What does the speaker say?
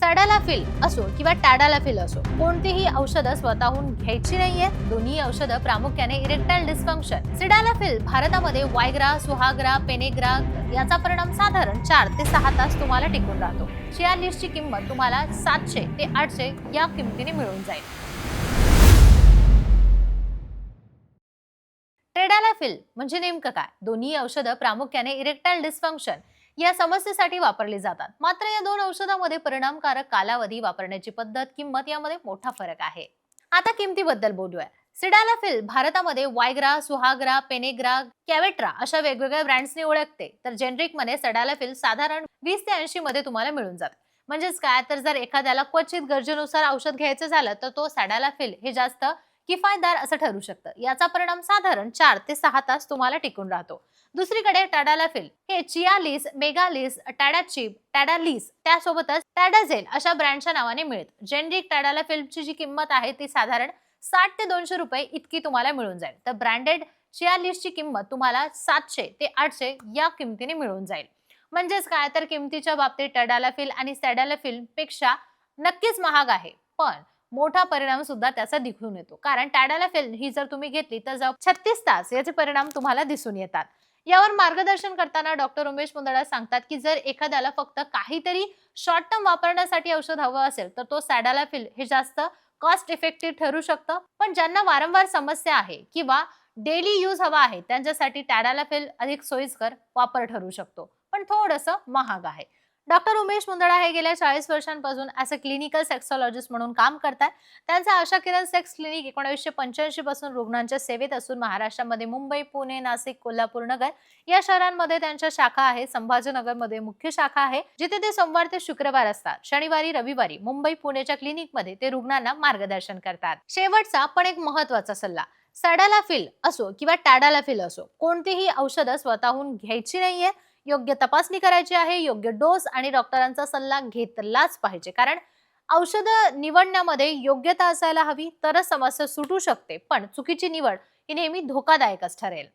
सॅडालाफिल असो किंवा टॅडालाफिल असो, कोणतीही औषधं स्वतःहून घ्यायची नाहीये. दोन्ही औषधं प्रामुख्याने इरेक्टाईल डिस्फंक्शन. सिडालाफिल भारतामध्ये वायग्रा, सुहाग्रा, पेनेग्रा याचा परिणाम साधारण 4 ते 6 तास तुम्हाला टिकून राहतो. चियालिसची किंमत तुम्हाला 700 ते 800 या किमतीने मिळून जाईल. टेडालाफिल म्हणजे नेमकं काय? दोन्ही औषधं प्रामुख्याने इरेक्टाईल डिस्फंक्शन या समस्येसाठी वापरली जातात. मात्र या दोन औषधांमध्ये परिणामकारक कालावधी, वापरण्याची पद्धत, किंमत यामध्ये मोठा फरक आहे. आता किमतीबद्दल बोलूया. सिडालाफिल भारतामध्ये वायग्रा, सुहाग्रा, पेनेग्रा, कॅवेट्रा अशा वेगवेगळ्या ब्रँड्सनी ओळखते. तर जेनरिक मध्ये सॅडालाफिल साधारण 20 ते 80 मध्ये तुम्हाला मिळून जाते. म्हणजेच काय, तर जर एखाद्याला क्वचित गरजेनुसार औषध घ्यायचं झालं तर तो सॅडालाफिल हे जास्त किफायतदार असं ठरू शकतं. याचा परिणाम साधारण 4 ते 6 तास तुम्हाला टिकून राहतो. दुसरीकडे टॅडालाफिल हे चियालिस, मेगालिस, टॅडाचिप, टॅडालिस त्यासोबतच टॅडाझेल अशा ब्रँडच्या नावाने मिळतं. जेनरिक टॅडालाफिलची जी किंमत आहे ती साधारण 60 ते 200 रुपये इतकी तुम्हाला मिळून जाईल. तर ब्रँडेड चियालिसची किंमत तुम्हाला 700 ते 800 या किमतीने मिळून जाईल. म्हणजेच काय, तर किमतीच्या बाबतीत टॅडालाफिल आणि सॅडालाफिल पेक्षा नक्कीच महाग आहे, पण मोठा परिणाम सुद्धा त्याचा दिसून येतो. कारण टॅडालाफिल ही जर तुम्ही घेतली तर 36 तास याचे परिणाम तुम्हाला दिसून येतात. यावर मार्गदर्शन करताना डॉक्टर उमेश मुंदडा सांगतात की जर एखाद्याला फक्त काहीतरी शॉर्ट टर्म वापरण्यासाठी औषध हवं असेल तर तो सॅडालाफिल हे जास्त कॉस्ट इफेक्टिव्ह ठरू शकतं. पण ज्यांना वारंवार समस्या आहे किंवा डेली यूज हवा आहे त्यांच्यासाठी टॅडालाफिल अधिक सोयीस्कर वापर ठरू शकतो, पण थोडंसं महाग आहे. डॉक्टर उमेश मुंदडा हे गेल्या 40 वर्षांपासून ॲज अ क्लिनिकल सेक्सॉलॉजिस्ट म्हणून काम करतात. त्यांचं आशा किरण सेक्स क्लिनिक 1985 पासून रुग्णांच्या सेवेत असून महाराष्ट्रामध्ये मुंबई, पुणे, नाशिक, कोल्हापूर नगर या शहरांमध्ये त्यांच्या शाखा आहेत. संभाजीनगरमध्ये मुख्य शाखा आहे, जिथे ते सोमवार ते शुक्रवार असतात. शनिवारी, रविवारी मुंबई, पुणेच्या क्लिनिकमध्ये ते रुग्णांना मार्गदर्शन करतात. शेवटचा पण एक महत्त्वाचा सल्ला, सॅडालाफिल असो किंवा टॅडालाफिल असो, कोणतीही औषधं स्वतःहून घ्यायची नाहीये. योग्य तपासणी करायची आहे, योग्य डोस आणि डॉक्टरांचा सल्ला घेतलाच पाहिजे. कारण औषधं निवडण्यामध्ये योग्यता असायला हवी, तरच समस्या सुटू शकते. पण चुकीची निवड ही नेहमी धोकादायकच ठरेल.